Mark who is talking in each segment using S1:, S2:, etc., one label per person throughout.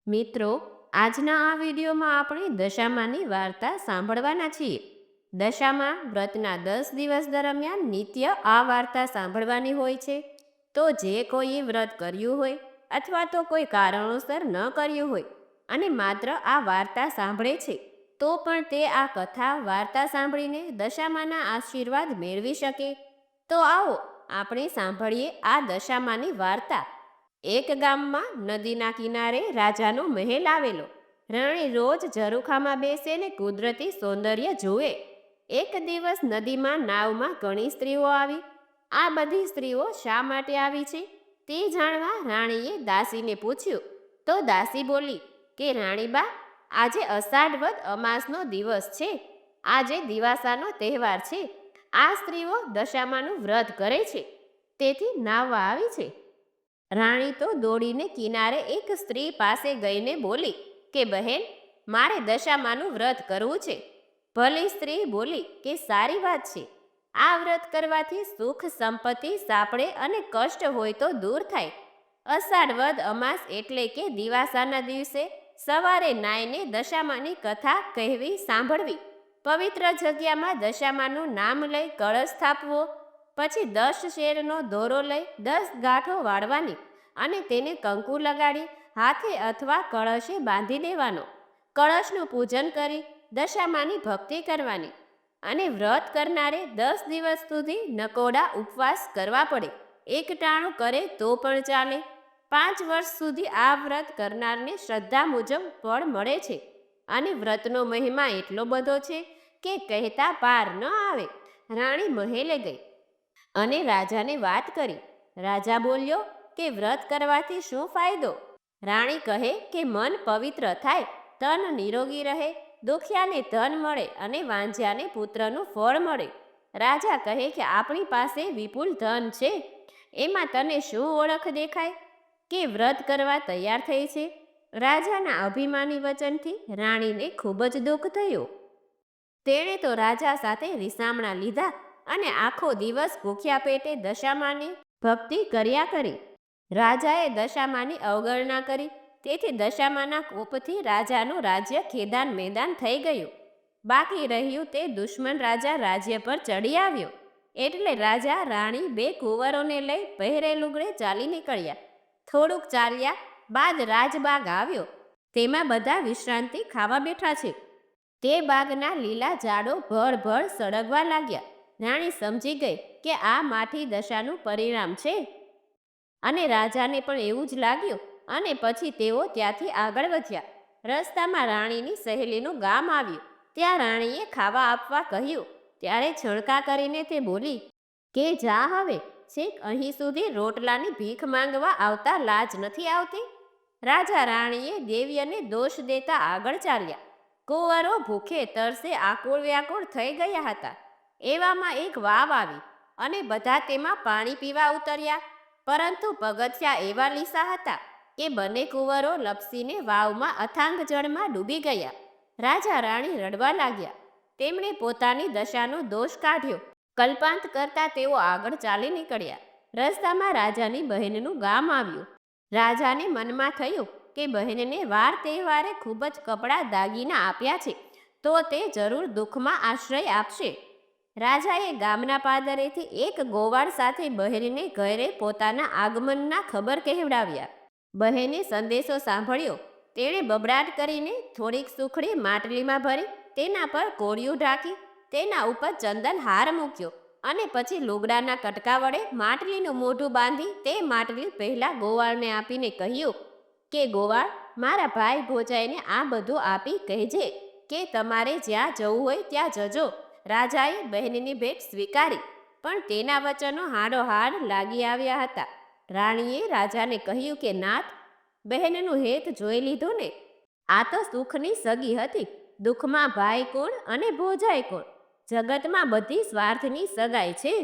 S1: મિત્રો, આજના આ વિડીયોમાં આપણે દશામાની વાર્તા સાંભળવાના છીએ. દશામાં વ્રતના 10 દિવસ દરમિયાન નિત્ય આ વાર્તા સાંભળવાની હોય છે. તો જે કોઈએ વ્રત કર્યું હોય અથવા તો કોઈ કારણોસર ન કર્યું હોય અને માત્ર આ વાર્તા સાંભળે છે, તો પણ તે આ કથા વાર્તા સાંભળીને દશામાના આશીર્વાદ મેળવી શકે. તો આવો આપણે સાંભળીએ આ દશામાની વાર્તા. એક ગામમાં નદીના કિનારે રાજાનો મહેલ આવેલો. રાણી રોજ ઝરૂખામાં બેસે ને કુદરતી સૌંદર્ય જુએ. એક દિવસ નદીમાં નાવમાં ઘણી સ્ત્રીઓ આવી. આ બધી સ્ત્રીઓ શા માટે આવી છે તે જાણવા રાણીએ દાસીને પૂછ્યું. તો દાસી બોલી કે રાણીબા, આજે અષાઢ વદ અમાસનો દિવસ છે. આજે દિવાસાનો તહેવાર છે. આ સ્ત્રીઓ દશામાનું વ્રત કરે છે, તેથી નાવવા આવી છે. રાણી તો દોડીને કિનારે એક સ્ત્રી પાસે ગઈને બોલી કે બહેન, મારે દશામાનું વ્રત કરવું છે. ભલી સ્ત્રી બોલી કે સારી વાત છે. આ વ્રત કરવાથી સુખ સંપત્તિ સાંપડે અને કષ્ટ હોય તો દૂર થાય. અષાઢ વદ અમાસ એટલે કે દિવાસાના દિવસે સવારે નાઈને દશામાની કથા કહેવી સાંભળવી. પવિત્ર જગ્યામાં દશામાનું નામ લઈ કળશ સ્થાપવો. પછી 10 શેરનો દોરો લઈ 10 ગાંઠો વાળવાની અને તેને કંકુ લગાડી હાથે અથવા કળશે બાંધી દેવાનો. કળશનું પૂજન કરી દશામાની ભક્તિ કરવાની. અને વ્રત કરનારે 10 દિવસ સુધી નકોડા ઉપવાસ કરવા પડે. એક ટાણું કરે તો પણ ચાલે. 5 વર્ષ સુધી આ વ્રત કરનારને શ્રદ્ધા મુજબ ફળ મળે છે. અને વ્રતનો મહિમા એટલો બધો છે કે કહેતા પાર ન આવે. રાણી મહેલે ગઈ અને રાજાને વાત કરી. રાજા બોલ્યો કે વ્રત કરવાથી શું ફાયદો? રાણી કહે કે મન પવિત્ર થાય, તન નિરોગી રહે, દુખિયાને ધન મળે અને વાંઝ્યાને પુત્રનું ફળ મળે. રાજા કહે કે આપણી પાસે વિપુલ ધન છે, એમાં તને શું ઓળખ દેખાય કે વ્રત કરવા તૈયાર થઈ છે? રાજાના અભિમાની વચનથી રાણીને ખૂબ જ દુઃખ થયું. તેણે તો રાજા સાથે રીસામણા લીધા અને આખો દિવસ ભૂખ્યા પેટે દશામાની ભક્તિ કર્યા કરી. રાજાએ દશામાની અવગણના કરી, તેથી દશામાના કોપથી રાજાનું રાજ્ય ખેદાન મેદાન થઈ ગયું. બાકી રહ્યું તે દુશ્મન રાજા રાજ્ય પર ચડી આવ્યો. એટલે રાજા રાણી 2 કુંવરોને લઈ પહેરે લુગડે ચાલી નીકળ્યા. થોડુંક ચાલ્યા બાદ રાજબાગ આવ્યો. તેમાં બધા વિશ્રાંતિ ખાવા બેઠા છે. તે બાગના લીલા ઝાડો ભળ સળગવા લાગ્યા. રાણી સમજી ગઈ કે આ માઠી દશાનું પરિણામ છે અને રાજાને પણ એવું જ લાગ્યું. અને પછી તેઓ ત્યાંથી આગળ વધ્યા. રસ્તામાં રાણીની સહેલીનું ગામ આવ્યું. ત્યાં રાણીએ ખાવા આપવા કહ્યું. ત્યારે છણકા કરીને તે બોલી કે જા હવે, છેક અહીં સુધી રોટલાની ભીખ માંગવા આવતા લાજ નથી આવતી? રાજા રાણીએ દેવ્યને દોષ દેતા આગળ ચાલ્યા. કુંવરો ભૂખે તરસે આકુળ વ્યાકુળ થઈ ગયા હતા. એવામાં એક વાવ આવી અને બધા તેમાં પાણી પીવા ઉતર્યા. પરંતુ પગથિયા એવા લીસા હતા કે બંને કુંવરો લપસીને વાવમાં અથાંગ જળમાં ડૂબી ગયા. રાજા રાણી રડવા લાગ્યા. તેમણે પોતાની દશાનો દોષ કાઢ્યો. કલ્પાંત કરતા તેઓ આગળ ચાલી નીકળ્યા. રસ્તામાં રાજાની બહેનનું ગામ આવ્યું. રાજાને મનમાં થયું કે બહેનને વાર તહેવારે ખૂબ જ કપડાં દાગીના આપ્યા છે, તો તે જરૂર દુઃખમાં આશ્રય આપશે. રાજાએ ગામના પાદરેથી એક ગોવાળ સાથે બહેનને ઘરે પોતાના આગમનના ખબર કહેવડાવ્યા. બહેને સંદેશો સાંભળ્યો. તેણે બબડાટ કરીને થોડીક સુખડી માટલીમાં ભરી તેના પર કોળિયું ઢાંકી તેના ઉપર ચંદન હાર મૂક્યો અને પછી લુગડાના કટકા વડે માટલીનું મોઢું બાંધી તે માટલી પહેલા ગોવાળને આપીને કહ્યું કે ગોવાળ, મારા ભાઈ ભોજાઈને આ બધું આપી કહેજે કે તમારે જ્યાં જવું હોય ત્યાં જજો. રાજાએ બહેનની ભેટ સ્વીકારી, પણ તેના વચનો હાડોહાડ લાગી આવ્યા હતા. રાણીએ રાજાને કહ્યું કે નાથ, બહેનનું હેત જોઈ લીધું ને? આ તો સુખની સગી હતી. દુઃખમાં ભાઈ કોણ અને ભોજાય કોણ? જગતમાં બધી સ્વાર્થની સગાઈ છે.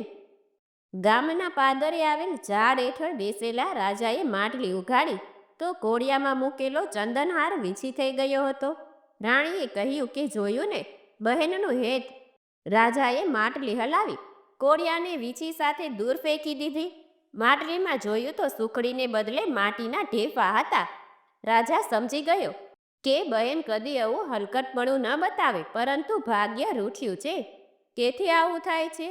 S1: ગામના પાદરે આવેલ ઝાડ હેઠળ બેસેલા રાજાએ માટલી ઉઘાડી તો કોળિયામાં મૂકેલો ચંદનહાર વીછી થઈ ગયો હતો. રાણીએ કહ્યું કે જોયું ને, બહેનનું હેત. રાજાએ માટલી હલાવી કોળિયાને વીછી સાથે દૂર ફેંકી દીધી. માટલીમાં જોયું તો સુખડીને બદલે માટીના ઢેફા હતા. રાજા સમજી ગયો કે બહેન કદી આવું હલકટપણું ન બતાવે, પરંતુ ભાગ્ય રૂઠ્યું છે. કેથી આવું થાય છે?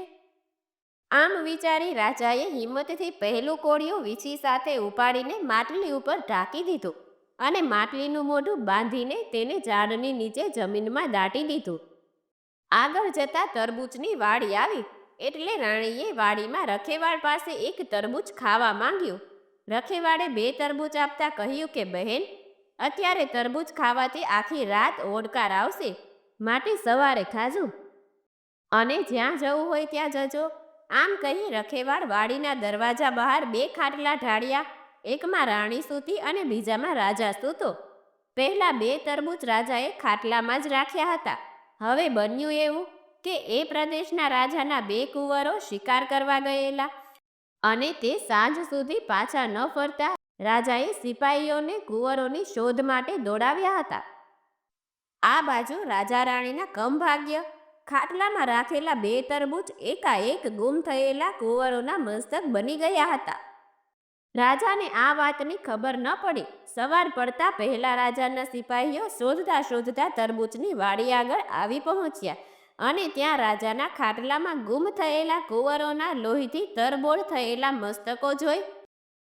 S1: આમ વિચારી રાજાએ હિંમતથી પહેલું કોળિયું વીછી સાથે ઉપાડીને માટલી ઉપર ઢાંકી દીધું અને માટલીનું મોઢું બાંધીને તેને ઝાડની નીચે જમીનમાં દાટી દીધું. આગળ જતા તરબૂચની વાડી આવી એટલે રાણીએ વાડીમાં રખેવાળ પાસે એક તરબૂચ ખાવા માંગ્યું. રખેવાળે 2 તરબૂચ આપતા કહ્યું કે બહેન, અત્યારે તરબૂચ ખાવાથી આખી રાત ઓડકાર આવશે, માટે સવારે ખાજો અને જ્યાં જવું હોય ત્યાં જજો. આમ કહી રખેવાળ વાડીના દરવાજા બહાર 2 ખાટલા ઢાળ્યા. એકમાં રાણી સૂતી અને બીજામાં રાજા સૂતો. પહેલા 2 તરબૂચ રાજાએ ખાટલામાં જ રાખ્યા હતા. હવે બન્યું એવું કે એ પ્રદેશના રાજાના 2 કુંવરો શિકાર કરવા ગયેલા અને તે સાંજ સુધી પાછા ન ફરતા રાજાએ સિપાહીઓને કુંવરોની શોધ માટે દોડાવ્યા હતા. આ બાજુ રાજા રાણીના કમભાગ્ય. ખાટલામાં રાખેલા 2 તરબૂચ એકાએક ગુમ થયેલા કુંવરોના મસ્તક બની ગયા હતા. રાજાને આ વાતની ખબર ન પડી. સવાર પડતા પહેલા રાજાના સિપાહીઓ શોધતા શોધતા તરબૂચની વાડી આગળ આવી પહોંચ્યા અને ત્યાં રાજાના ખાટલામાં ગુમ થયેલા કુંવરોના લોહીથી તરબોળ થયેલા મસ્તકો જોઈ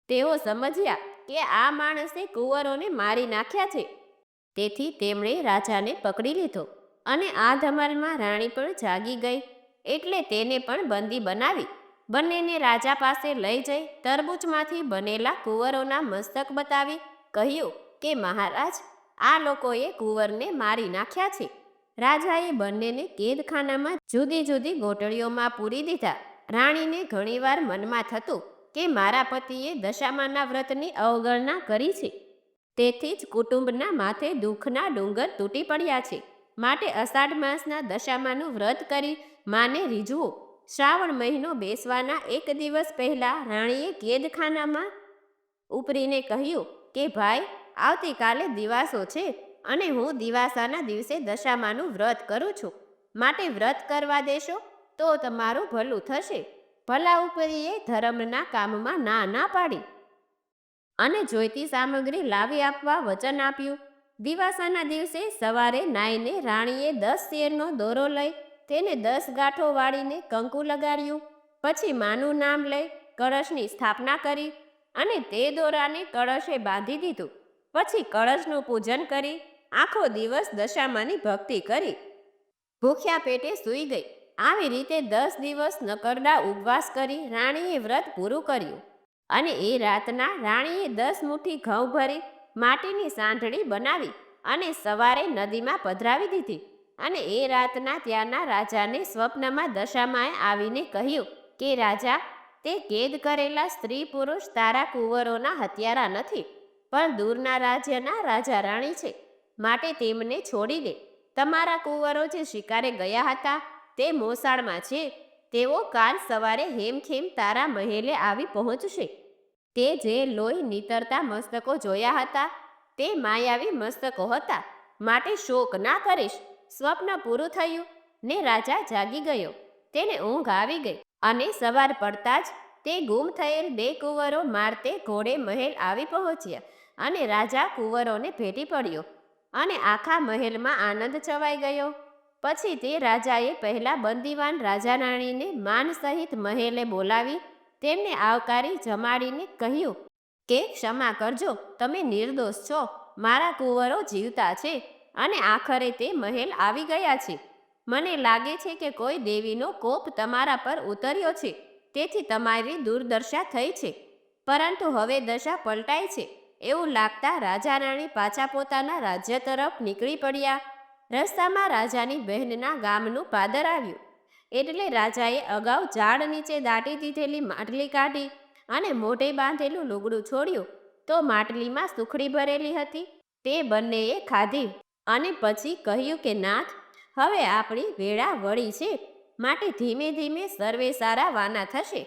S1: તેઓ સમજ્યા કે આ માણસે કુંવરોને મારી નાખ્યા છે. તેથી તેમણે રાજાને પકડી લીધો અને આ ધમાલમાં રાણી પણ જાગી ગઈ એટલે તેને પણ બંદી બનાવી. બંનેને રાજા પાસે લઈ જઈ તરબૂચમાંથી બનેલા કુંવરોના મસ્તક બતાવી કહ્યું કે મહારાજ, આ લોકોએ કુંવરને મારી નાખ્યા છે. રાજાએ બંનેને કેદખાનામાં જુદી જુદી ગોટડીઓમાં પૂરી દીધા. રાણીને ઘણીવાર મનમાં થતું કે મારા પતિએ દશામાના વ્રતની અવગણના કરી છે, તેથી જ કુટુંબના માથે દુઃખના ડુંગર તૂટી પડ્યા છે. માટે અષાઢ માસના દશામાનું વ્રત કરી માને રીઝવો. શ્રાવણ મહિનો બેસવાના 1 દિવસ પહેલા રાણીએ કેદખાનામાં ઉપરીને કહ્યું કે ભાઈ, આવતીકાલે દિવાસો છે અને હું દિવાસાના દિવસે દશામાનું વ્રત કરું છું, માટે વ્રત કરવા દેશો તો તમારું ભલું થશે. ભલા ઉપરીએ ધર્મના કામમાં ના પાડી અને જોઈતી સામગ્રી લાવી આપવા વચન આપ્યું. દિવાસાના દિવસે સવારે નાઈને રાણીએ 10 શેરનો દોરો લઈ તેને 10 ગાંઠો વાળીને કંકુ લગાડ્યું. પછી માનું નામ લઈ કળશની સ્થાપના કરી અને તે દોરાને કળશે બાંધી દીધું. પછી કળશનું પૂજન કરી આખો દિવસ દશામાની ભક્તિ કરી ભૂખ્યા પેટે સૂઈ ગઈ. આવી રીતે 10 દિવસ નકરડા ઉપવાસ કરી રાણીએ વ્રત પૂરું કર્યું અને એ રાતના રાણીએ 10 મુઠ્ઠી ઘઉં ભરી માટીની સાંઠળી બનાવી અને સવારે નદીમાં પધરાવી દીધી. અને એ રાતના ત્યાંના રાજાને સ્વપ્નમાં દશામાએ આવીને કહ્યું કે રાજા, તે કેદ કરેલા સ્ત્રી પુરુષ તારા કુંવરોના હત્યારા નથી, પણ દૂરના રાજ્યના રાજા રાણી છે, માટે તેમને છોડી દે. તમારા કુંવરો જે શિકારે ગયા હતા તે મોસાળમાં છે. તેઓ કાલ સવારે હેમખેમ તારા મહેલે આવી પહોંચશે. તે જે લોહી નીતરતા મસ્તકો જોયા હતા તે માયાવી મસ્તકો હતા, માટે શોક ના કરીશ. સ્વપ્ન પૂરું થયું ને રાજા જાગી ગયો. તેને ઊંઘ આવી ગઈ અને સવાર પડતા જ તે ગુમ થયેલ 2 કુંવરો મારતે ઘોડે મહેલ આવી પહોંચ્યા અને રાજા કુંવરોને ભેટી પડ્યો અને આખા મહેલમાં આનંદ છવાઈ ગયો. પછી તે રાજાએ પહેલા બંદીવાન રાજા રાણીને માન સહિત મહેલે બોલાવી તેમને આવકારી જમાડીને કહ્યું કે ક્ષમા કરજો, તમે નિર્દોષ છો. મારા કુંવરો જીવતા છે અને આખરે તે મહેલ આવી ગયા છે. મને લાગે છે કે કોઈ દેવીનો કોપ તમારા પર ઉતર્યો છે, તેથી તમારી દુર્દશા થઈ છે. પરંતુ હવે દશા પલટાઈ છે એવું લાગતા રાજા રાણી પાછા પોતાના રાજ્ય તરફ નીકળી પડ્યા. રસ્તામાં રાજાની બહેનના ગામનું પાદર આવ્યું એટલે રાજાએ અગાઉ ઝાડ નીચે દાટી દીધેલી માટલી કાઢી અને મોઢે બાંધેલું લુગડું છોડ્યું તો માટલીમાં સુખડી ભરેલી હતી તે બંનેએ ખાધી અને પછી કહ્યું કે નાથ, હવે આપણી વેળા વળી છે, માટે ધીમે ધીમે સર્વે સારા વાના થશે.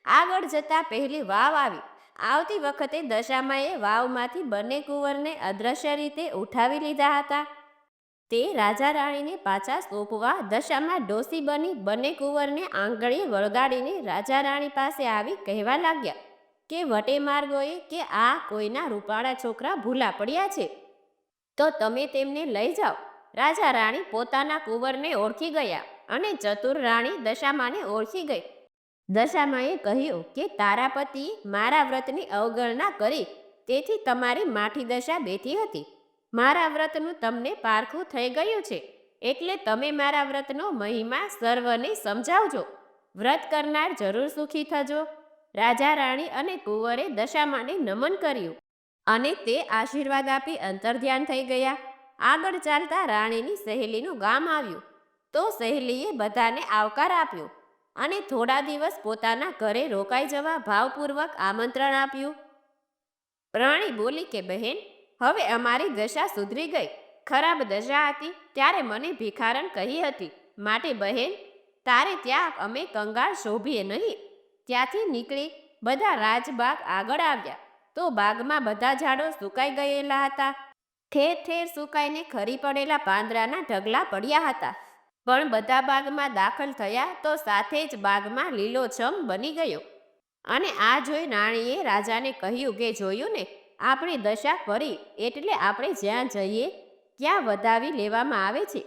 S1: આગળ જતા પહેલી વાવ આવી. આવતી વખતે દશામાએ વાવમાંથી બંને કુંવરને અદ્રશ્ય રીતે ઉઠાવી લીધા હતા. તે રાજા રાણીને પાછા સોંપવા દશામાં ડોસી બની બંને કુંવરને આંગળીએ વળગાડીને રાજા રાણી પાસે આવી કહેવા લાગ્યા કે વટે માર્ગોએ કે આ કોઈના રૂપાળા છોકરા ભૂલા પડ્યા છે, તો તમે તેમને લઈ જાઓ. રાજા રાણી પોતાના કુંવરને ઓળખી ગયા અને ચતુર રાણી દશામાને ઓળખી ગઈ. દશામાએ કહ્યું કે તારા પતિએ મારા વ્રતની અવગણના કરી, તેથી તમારી માઠી દશા બેઠી હતી. મારા વ્રતનું તમને પારખું થઈ ગયું છે, એટલે તમે મારા વ્રતનો મહિમા સર્વને સમજાવજો. વ્રત કરનાર જરૂર સુખી થજો. રાજા રાણી અને કુંવરે દશામાને નમન કર્યું અને તે આશીર્વાદ આપી અંતર્ધ્યાન થઈ ગયા. આગળ ચાલતા રાણીની સહેલીનું ગામ આવ્યું, તો સહેલીએ બધાને આવકાર આપ્યો અને થોડા દિવસ પોતાના ઘરે રોકાઈ જવા ભાવપૂર્વક આમંત્રણ આપ્યું. રાણી બોલી કે બહેન, હવે અમારી દશા સુધરી ગઈ. ખરાબ દશા હતી ત્યારે મને ભિખારણ કહી હતી, માટે બહેન તારે ત્યાં અમે કંગાળ શોભીએ નહીં. ત્યાંથી નીકળી બધા રાજબાગ આગળ આવ્યા, તો બાગમાં બધા ઝાડો સુકાઈ ગયેલા હતા. ઠેર ઠેર સુકાઈને ખરી પડેલા પાંદડાના ઢગલા પડ્યા હતા. પણ બધા બાગમાં દાખલ થયા તો સાથે જ બાગમાં લીલોછમ બની ગયો. અને આ જોઈ રાણીએ રાજાને કહ્યું કે જોયું ને, આપણી દશા કરી, એટલે આપણે જ્યાં જઈએ ત્યાં વધાવી લેવામાં આવે છે.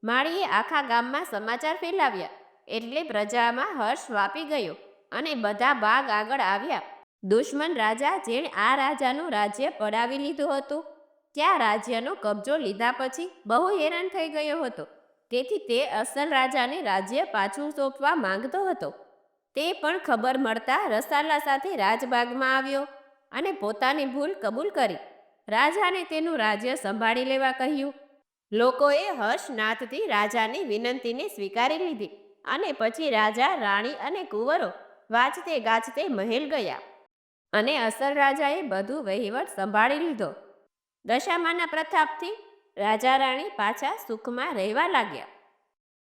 S1: માળીએ આખા ગામમાં સમાચાર ફેલાવ્યા, એટલે પ્રજામાં હર્ષ વાપી ગયો અને બધા બાગ આગળ આવ્યા. દુશ્મન રાજા જેણે આ રાજાનું રાજ્ય પડાવી લીધું હતું, ત્યાં રાજ્યનો કબજો લીધા પછી બહુ હેરાન થઈ ગયો હતો. તેથી તે અસલ રાજાને રાજ્ય પાછું સોંપવા માંગતો હતો. તે પણ ખબર મળતા રસાલા સાથે રાજબાગમાં આવ્યો અને પોતાની ભૂલ કબૂલ કરી. રાજાને તેનું રાજ્ય સંભાળી લેવા કહ્યું. લોકોએ હર્ષનાથથી રાજાની વિનંતીને સ્વીકારી લીધી અને પછી રાજા રાણી અને કુંવરો વાંચતે ગાજતે મહેલ ગયા અને અસલ રાજાએ બધું વહીવટ સંભાળી લીધો. દશામાના પ્રતાપથી રાજા રાણી પાછા સુખમાં રહેવા લાગ્યા.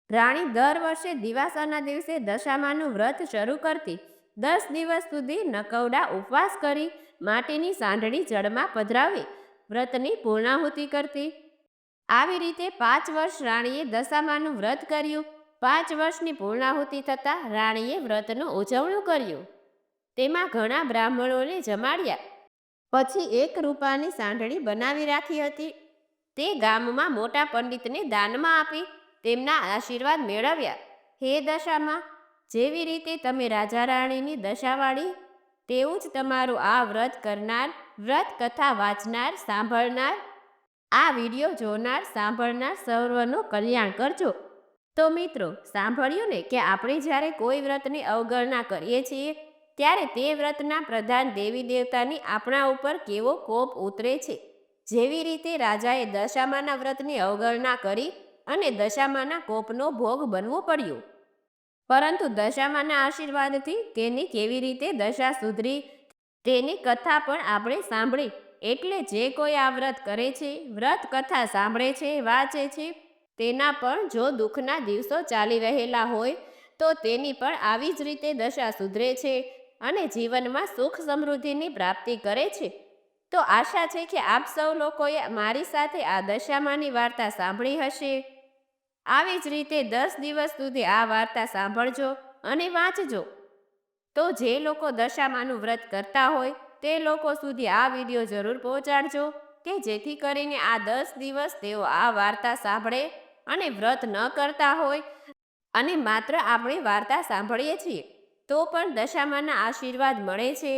S1: રાણી દર વર્ષે દિવાસાના દિવસે દશામાનું વ્રત શરૂ કરતી. 10 દિવસ સુધી નકવડા ઉપવાસ કરી માટીની સાંઢળી જળમાં પધરાવી વ્રતની પૂર્ણાહુતિ કરતી. આવી રીતે 5 વર્ષ રાણીએ દશામાનું વ્રત કર્યું. 5 વર્ષની પૂર્ણાહુતિ થતાં રાણીએ વ્રતનું ઉજવણું કર્યું. તેમાં ઘણા બ્રાહ્મણોને જમાડ્યા. પછી 1 રૂપાની સાંઢળી બનાવી રાખી હતી. તે ગામમાં મોટા પંડિતને દાનમાં આપી તેમના આશીર્વાદ મેળવ્યા. હે દશામાં, જેવી રીતે તમે રાજા રાણીની દશા વાળી, તેવું જ તમારું આ વ્રત કરનાર, વ્રત કથા વાંચનાર, સાંભળનાર, આ વિડીયો જોનાર, સાંભળનાર સર્વનું કલ્યાણ કરજો. તો મિત્રો, સાંભળ્યું ને કે આપણે જ્યારે કોઈ વ્રતની અવગણના કરીએ છીએ ત્યારે તે વ્રતના પ્રધાન દેવી દેવતાની આપણા ઉપર કેવો કોપ ઉતરે છે. જેવી રીતે રાજાએ દશામાના વ્રતની અવગણના કરી અને દશામાના કોપનો ભોગ બનવો પડ્યો, પરંતુ દશામાના આશીર્વાદથી તેની કેવી રીતે દશા સુધરી તેની કથા પણ આપણે સાંભળી. એટલે જે કોઈ આ વ્રત કરે છે, વ્રત કથા સાંભળે છે, વાંચે છે, તેના પણ જો દુઃખના દિવસો ચાલી રહેલા હોય તો તેની પણ આવી જ રીતે દશા સુધરે છે અને જીવનમાં સુખ સમૃદ્ધિની પ્રાપ્તિ કરે છે. તો આશા છે કે આપ સૌ લોકોએ મારી સાથે આ દશામાની વાર્તા સાંભળી હશે. આવી જ રીતે 10 દિવસ સુધી આ વાર્તા સાંભળજો અને વાંચજો. તો જે લોકો દશામાનું વ્રત કરતા હોય તે લોકો સુધી આ વિડીયો જરૂર પહોંચાડજો, કે જેથી કરીને આ 10 દિવસ તેઓ આ વાર્તા સાંભળે અને વ્રત ન કરતા હોય અને માત્ર આપણે વાર્તા સાંભળીએ છીએ તો પણ દશામાના આશીર્વાદ મળે છે.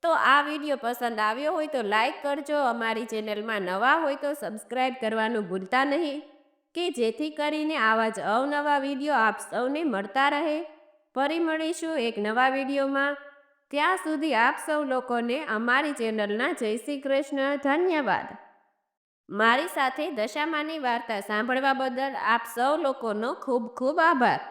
S1: તો આ વિડીયો પસંદ આવ્યો હોય તો લાઈક કરજો. અમારી ચેનલમાં નવા હોય તો સબસ્ક્રાઈબ કરવાનું ભૂલતા નહીં, કે જેથી કરીને આવા જ અવનવા વિડીયો આપ સૌને મળતા રહે. ફરી મળીશું એક નવા વિડીયોમાં. ત્યાં સુધી આપ સૌ લોકોને અમારી ચેનલના જય શ્રી કૃષ્ણ. ધન્યવાદ. મારી સાથે દશામાની વાર્તા સાંભળવા બદલ આપ સૌ લોકોનો ખૂબ ખૂબ આભાર.